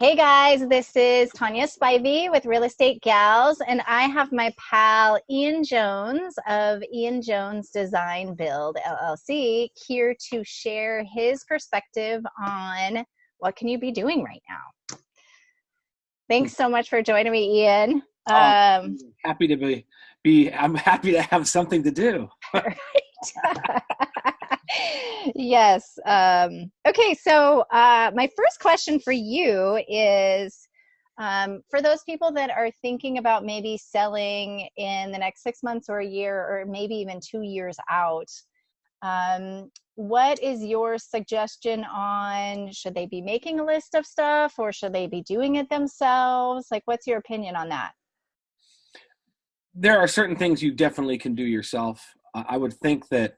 Hey guys, this is Tanya Spivey with Real Estate Gals, and I have my pal Ian Jones of Ian Jones Design Build LLC here to share his perspective on what can you be doing right now. Thanks so much for joining me, Ian. Oh, happy to I'm happy to have something to do. Yes. Okay, so my first question for you is for those people that are thinking about maybe selling in the next 6 months or a year, or maybe even 2 years out, what is your suggestion on should they be making a list of stuff or should they be doing it themselves? Like, what's your opinion on that? There are certain things you definitely can do yourself. I would think that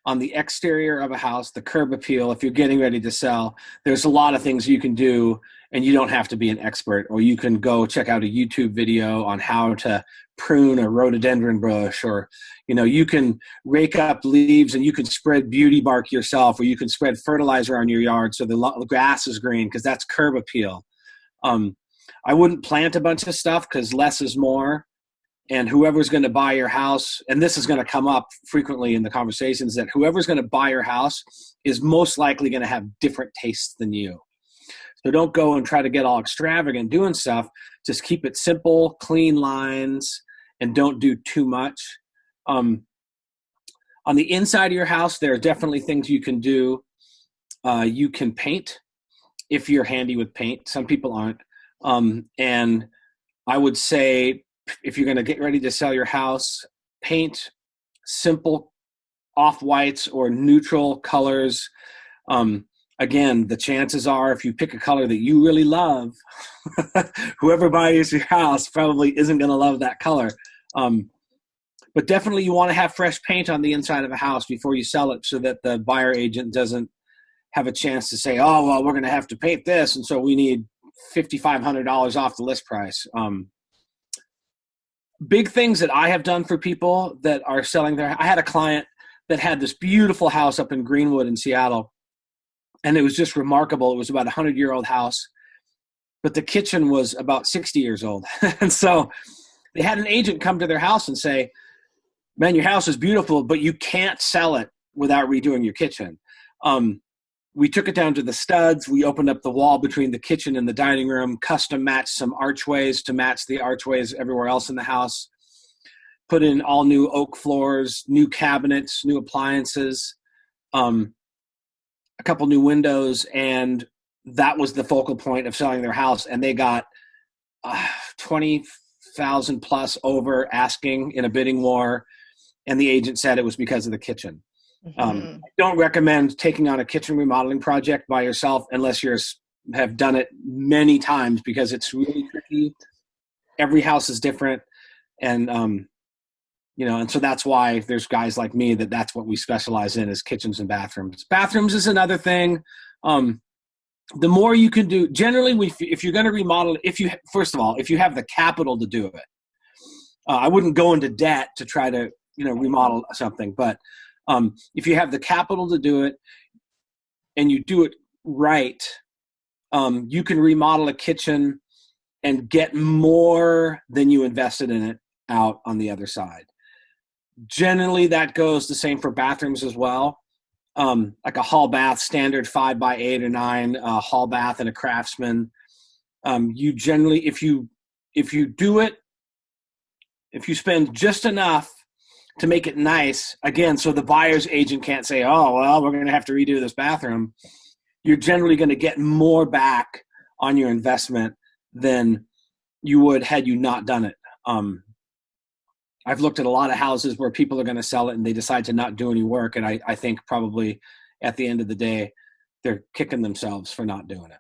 on the exterior of a house, the curb appeal, if you're getting ready to sell, there's a lot of things you can do and you don't have to be an expert, or you can go check out a YouTube video on how to prune a rhododendron bush, or, you can rake up leaves and you can spread beauty bark yourself, or you can spread fertilizer on your yard so the grass is green, because that's curb appeal. I wouldn't plant a bunch of stuff because less is more. And whoever's going to buy your house, and this is going to come up frequently in the conversations, that whoever's going to buy your house is most likely going to have different tastes than you. So don't go and try to get all extravagant doing stuff. Just keep it simple, clean lines, and don't do too much. On the inside of your house, there are definitely things you can do. You can paint if you're handy with paint. Some people aren't. And I would say, if you're going to get ready to sell your house, paint simple off-whites or neutral colors. Again, the chances are if you pick a color that you really love, whoever buys your house probably isn't going to love that color. But definitely you want to have fresh paint on the inside of a house before you sell it, so that the buyer agent doesn't have a chance to say, oh, well, we're going to have to paint this, and so we need $5,500 off the list price. Big things that I have done for people that are selling I had a client that had this beautiful house up in Greenwood in Seattle, and it was just remarkable. It was about a 100-year-old house, but the kitchen was about 60 years old. And so they had an agent come to their house and say, man, your house is beautiful, but you can't sell it without redoing your kitchen. We took it down to the studs. We opened up the wall between the kitchen and the dining room, custom matched some archways to match the archways everywhere else in the house, put in all new oak floors, new cabinets, new appliances, a couple new windows, and that was the focal point of selling their house. And they got 20,000 plus over asking in a bidding war, and the agent said it was because of the kitchen. I don't recommend taking on a kitchen remodeling project by yourself unless you have done it many times, because it's really tricky. Every house is different. And, and so that's why there's guys like me that's what we specialize in, is kitchens and bathrooms. Bathrooms is another thing. The more you can do, generally, if you're going to remodel, first of all, if you have the capital to do it, I wouldn't go into debt to try to, remodel something, but if you have the capital to do it and you do it right, you can remodel a kitchen and get more than you invested in it out on the other side. Generally, that goes the same for bathrooms as well. Like a hall bath, standard 5x8 or 9 hall bath and a Craftsman. You generally, if you do it, if you spend just enough to make it nice, again, so the buyer's agent can't say, oh, well, we're going to have to redo this bathroom, you're generally going to get more back on your investment than you would had you not done it. I've looked at a lot of houses where people are going to sell it and they decide to not do any work, and I think probably at the end of the day, they're kicking themselves for not doing it.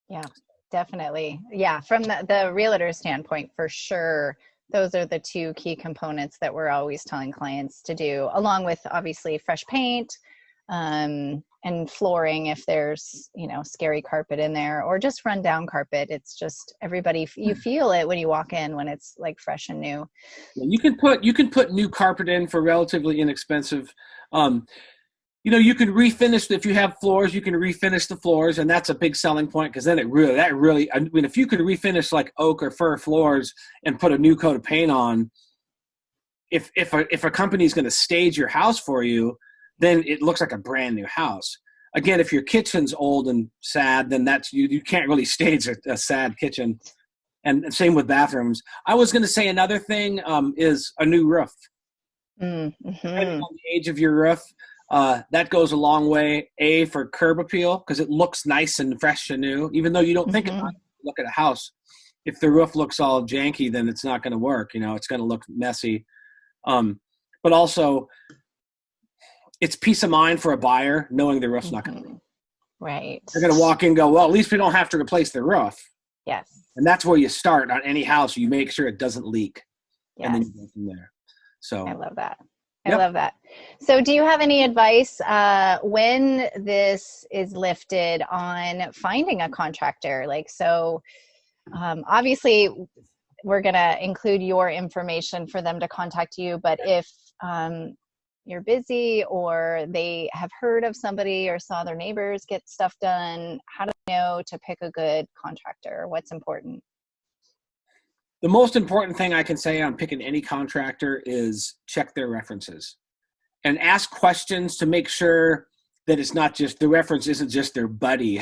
Yeah, definitely. Yeah, from the realtor standpoint, for sure, those are the two key components that we're always telling clients to do, along with obviously fresh paint, and flooring if there's, scary carpet in there, or just run down carpet. It's just everybody, you feel it when you walk in when it's like fresh and new. You can put new carpet in for relatively inexpensive. You can refinish, if you have floors, you can refinish the floors, and that's a big selling point, because then I mean, if you could refinish like oak or fir floors and put a new coat of paint on, if a company is going to stage your house for you, then it looks like a brand new house. Again, if your kitchen's old and sad, then that's you can't really stage a sad kitchen. And same with bathrooms. I was going to say another thing is a new roof. Mm-hmm. Depending on the age of your roof, that goes a long way. For curb appeal, because it looks nice and fresh and new, even though you don't think about it. Look at a house. If the roof looks all janky, then it's not going to work. It's going to look messy. But also, it's peace of mind for a buyer knowing the roof's not going to leak. Right. They're going to walk in and go, well, at least we don't have to replace the roof. Yes. And that's where you start on any house. You make sure it doesn't leak. Yes. And then you go from there. So I love that. I love that. So do you have any advice when this is lifted on finding a contractor? Obviously we're going to include your information for them to contact you, but if you're busy or they have heard of somebody or saw their neighbors get stuff done, how do they know to pick a good contractor? What's important? The most important thing I can say on picking any contractor is check their references and ask questions to make sure that it's not just the reference isn't just their buddy.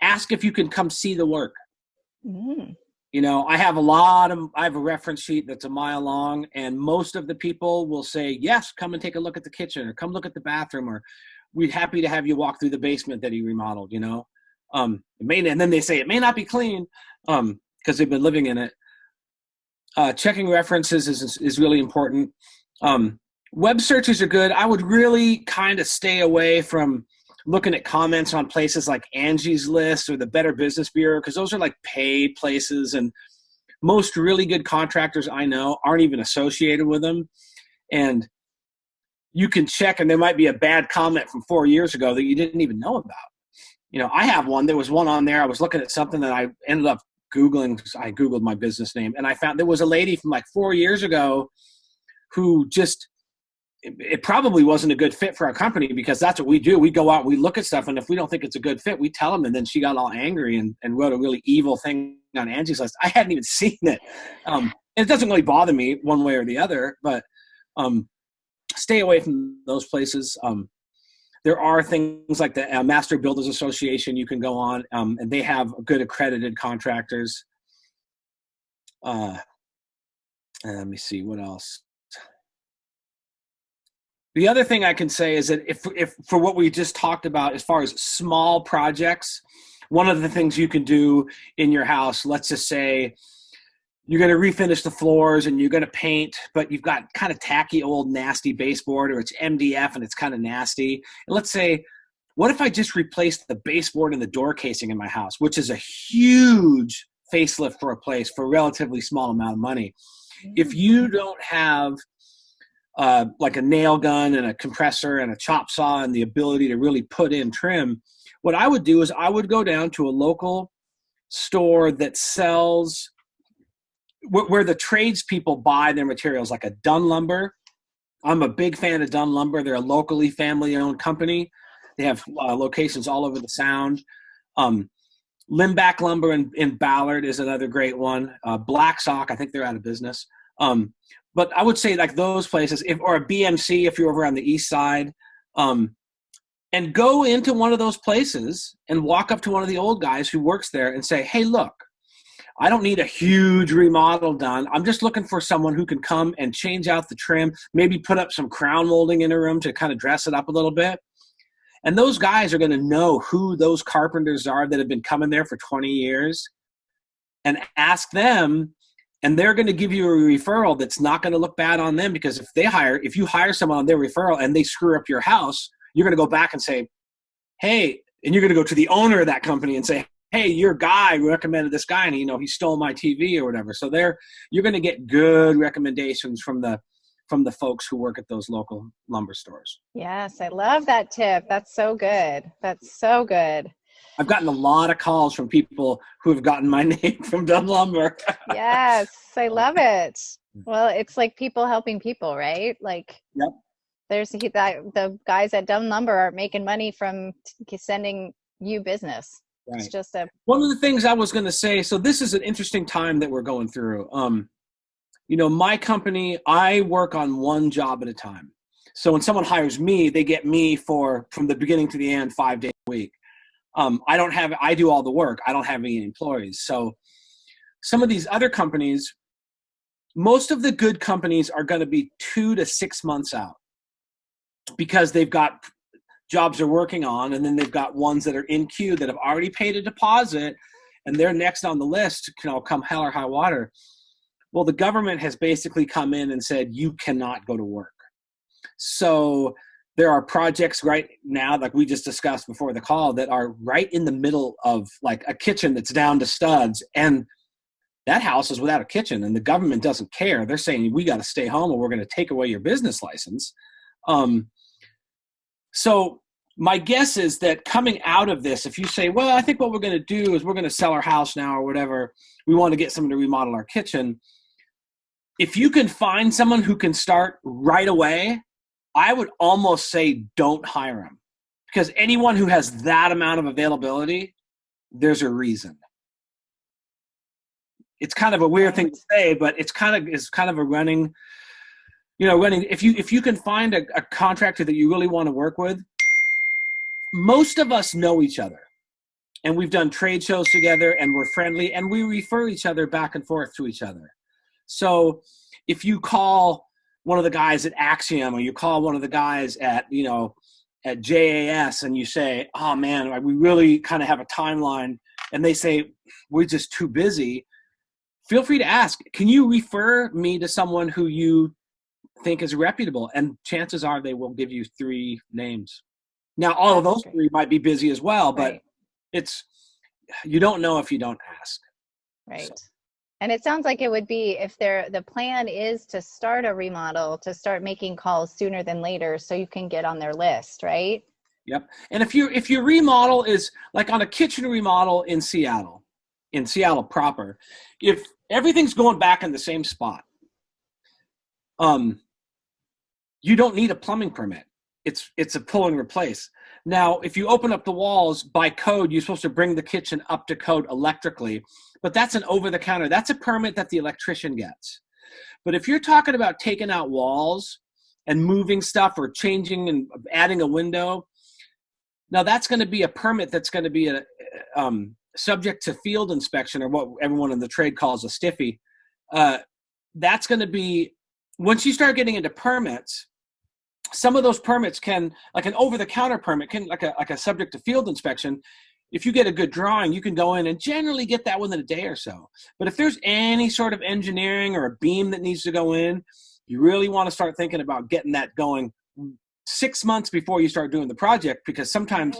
Ask if you can come see the work. Mm. I have a reference sheet that's a mile long, and most of the people will say, yes, come and take a look at the kitchen, or come look at the bathroom, or we're happy to have you walk through the basement that he remodeled, and then they say it may not be clean, because they've been living in it. Checking references is really important. Web searches are good. I would really kind of stay away from looking at comments on places like Angie's List or the Better Business Bureau, because those are like paid places, and most really good contractors I know aren't even associated with them. And you can check, and there might be a bad comment from 4 years ago that you didn't even know about. I have one. There was one on there. I was looking at something that I ended up Googling. I Googled my business name, and I found there was a lady from like 4 years ago who just, it probably wasn't a good fit for our company, because that's what we do. We go out, we look at stuff, and if we don't think it's a good fit, we tell them. And then she got all angry and wrote a really evil thing on Angie's List. I hadn't even seen it. It doesn't really bother me one way or the other, but stay away from those places. There are things like the Master Builders Association you can go on, and they have good accredited contractors. And let me see, what else? The other thing I can say is that if for what we just talked about, as far as small projects, one of the things you can do in your house, let's just say you're going to refinish the floors and you're going to paint, but you've got kind of tacky old nasty baseboard, or it's MDF and it's kind of nasty. And let's say, what if I just replaced the baseboard and the door casing in my house, which is a huge facelift for a place for a relatively small amount of money. If you don't have like a nail gun and a compressor and a chop saw and the ability to really put in trim, what I would do is I would go down to a local store that sells where the tradespeople buy their materials, like a Dunn Lumber. I'm a big fan of Dunn Lumber. They're a locally family-owned company. They have locations all over the Sound. Limback Lumber in Ballard is another great one. Black Sock, I think they're out of business. But I would say like those places, or a BMC if you're over on the east side, and go into one of those places and walk up to one of the old guys who works there and say, hey, look, I don't need a huge remodel done. I'm just looking for someone who can come and change out the trim, maybe put up some crown molding in a room to kind of dress it up a little bit. And those guys are going to know who those carpenters are that have been coming there for 20 years, and ask them, and they're going to give you a referral that's not going to look bad on them, because if you hire someone on their referral and they screw up your house, you're going to go back and say, hey, and you're going to go to the owner of that company and say, hey, your guy recommended this guy, and he stole my TV or whatever. So you're going to get good recommendations from the folks who work at those local lumber stores. Yes, I love that tip. That's so good. That's so good. I've gotten a lot of calls from people who have gotten my name from Dunn Lumber. Yes, I love it. Well, it's like people helping people, right? Like, yep. The guys at Dumb Lumber are making money from sending you business. Right. It's just a One of the things I was going to say, so this is an interesting time that we're going through. My company, I work on one job at a time. So when someone hires me, they get me from the beginning to the end, 5 days a week. I do all the work. I don't have any employees. So some of these other companies, most of the good companies are going to be 2 to 6 months out because they've got jobs they're working on, and then they've got ones that are in queue that have already paid a deposit, and they're next on the list, come hell or high water. Well, the government has basically come in and said, you cannot go to work. So there are projects right now, like we just discussed before the call, that are right in the middle of like a kitchen that's down to studs, and that house is without a kitchen, and the government doesn't care. They're saying, we got to stay home or we're going to take away your business license. So my guess is that coming out of this, if you say, well, I think what we're going to do is we're going to sell our house now or whatever, we want to get someone to remodel our kitchen. If you can find someone who can start right away, I would almost say don't hire them, because anyone who has that amount of availability, there's a reason. It's kind of a weird thing to say, but it's kind of a running. If you can find a contractor that you really want to work with, most of us know each other, and we've done trade shows together, and we're friendly, and we refer each other back and forth to each other. So if you call one of the guys at Axiom, or you call one of the guys at JAS, and you say, oh man, we really kind of have a timeline, and they say, we're just too busy, feel free to ask, can you refer me to someone who you think is reputable? And chances are they will give you 3 names. Now, all of those 3 might be busy as well, but you don't know if you don't ask. Right. So. And it sounds like it would be, if the plan is to start a remodel, to start making calls sooner than later so you can get on their list, right? Yep. And if your remodel is like on a kitchen remodel in Seattle proper, if everything's going back in the same spot, you don't need a plumbing permit. It's a pull and replace. Now, if you open up the walls, by code, you're supposed to bring the kitchen up to code electrically, but that's an over-the-counter. That's a permit that the electrician gets. But if you're talking about taking out walls and moving stuff or changing and adding a window, now that's going to be a permit that's going to be subject to field inspection, or what everyone in the trade calls a stiffy. That's going to be, once you start getting into permits, some of those permits can, like an over-the-counter permit, can like a subject to field inspection. If you get a good drawing, you can go in and generally get that within a day or so. But if there's any sort of engineering or a beam that needs to go in, you really want to start thinking about getting that going 6 months before you start doing the project, because sometimes,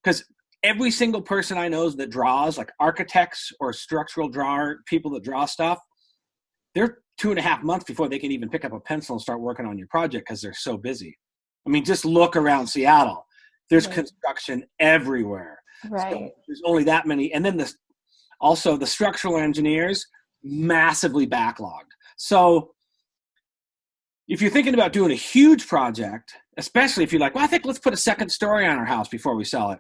because every single person I know that draws, like architects or structural drawer, people that draw stuff, they're 2.5 months before they can even pick up a pencil and start working on your project because they're so busy. I mean, just look around Seattle. There's construction everywhere. Right. So there's only that many. And then also the structural engineers, massively backlogged. So if you're thinking about doing a huge project, especially if you're like, well, I think let's put a second story on our house before we sell it,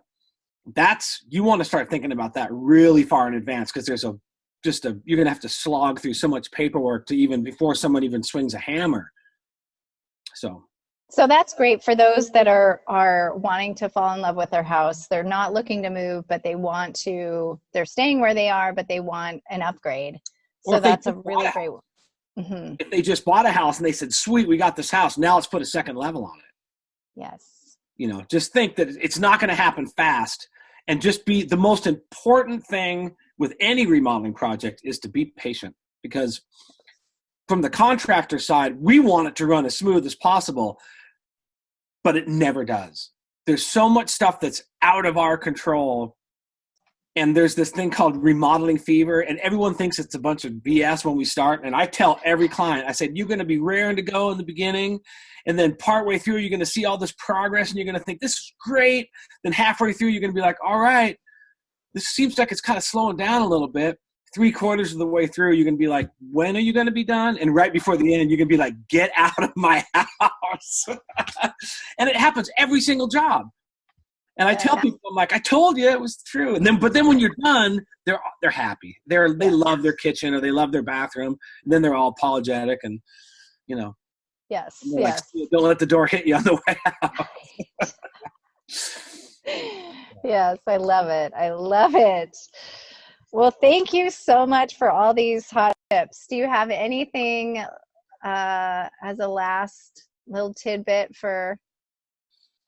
you want to start thinking about that really far in advance, because there's you're going to have to slog through so much paperwork before someone even swings a hammer. So that's great for those that are wanting to fall in love with their house. They're not looking to move, but they're staying where they are, but they want an upgrade. So that's a really great one. Mm-hmm. If they just bought a house and they said, sweet, we got this house, now let's put a second level on it. Yes. Just think that it's not going to happen fast, and just be the most important thing with any remodeling project is to be patient, because from the contractor side, we want it to run as smooth as possible, but it never does. There's so much stuff that's out of our control. And there's this thing called remodeling fever, and everyone thinks it's a bunch of BS when we start. And I tell every client, I said, you're going to be raring to go in the beginning, and then partway through, you're going to see all this progress, and you're going to think, this is great. Then halfway through, you're going to be like, all right, this seems like it's kind of slowing down a little bit. 3/4 of the way through, you're gonna be like, when are you gonna be done? And right before the end, you're gonna be like, get out of my house. And it happens every single job. And I tell people, I'm like, I told you it was true. But then when you're done, they're happy. They love their kitchen or they love their bathroom. And then they're all apologetic and, Yes. like, don't let the door hit you on the way out. Yes, I love it. I love it. Well, thank you so much for all these hot tips. Do you have anything as a last little tidbit for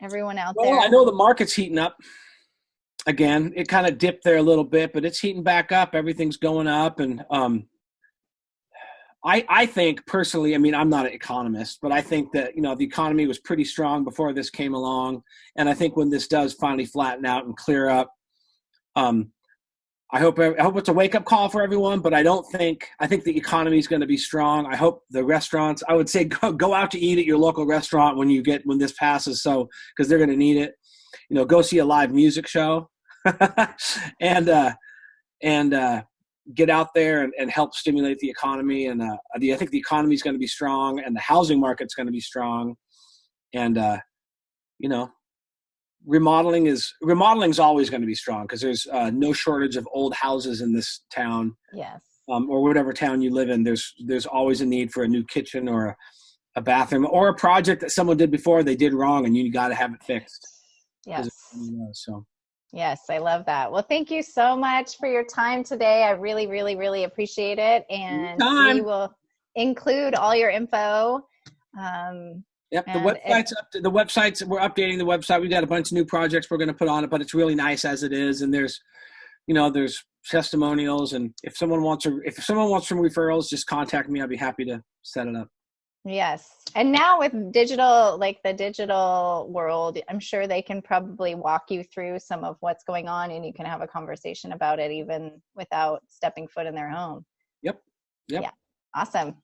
everyone out there? Well, I know the market's heating up. Again, it kind of dipped there a little bit, but it's heating back up. Everything's going up. And I think personally, I mean, I'm not an economist, but I think that, the economy was pretty strong before this came along. And I think when this does finally flatten out and clear up, I hope it's a wake-up call for everyone, but I think the economy is going to be strong. I hope the restaurants, I would say go out to eat at your local restaurant when this passes, because they're going to need it. Go see a live music show and get out there and help stimulate the economy. And I think the economy is going to be strong and the housing market's going to be strong. And, remodeling is always going to be strong because there's no shortage of old houses in this town. Yes. Or whatever town you live in. There's always a need for a new kitchen or a bathroom or a project that someone did before they did wrong and you got to have it fixed. Yes. So. Yes, I love that. Well, thank you so much for your time today. I really, really, really appreciate it. And we will include all your info. Yep, the websites, we're updating the website. We've got a bunch of new projects we're going to put on it, but it's really nice as it is. And there's testimonials. And if someone wants some referrals, just contact me. I'll be happy to set it up. Yes. And now with digital, like the digital world, I'm sure they can probably walk you through some of what's going on and you can have a conversation about it even without stepping foot in their home. Yep. Yeah. Awesome.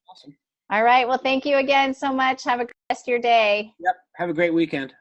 All right. Well, thank you again so much. Have a great rest of your day. Yep. Have a great weekend.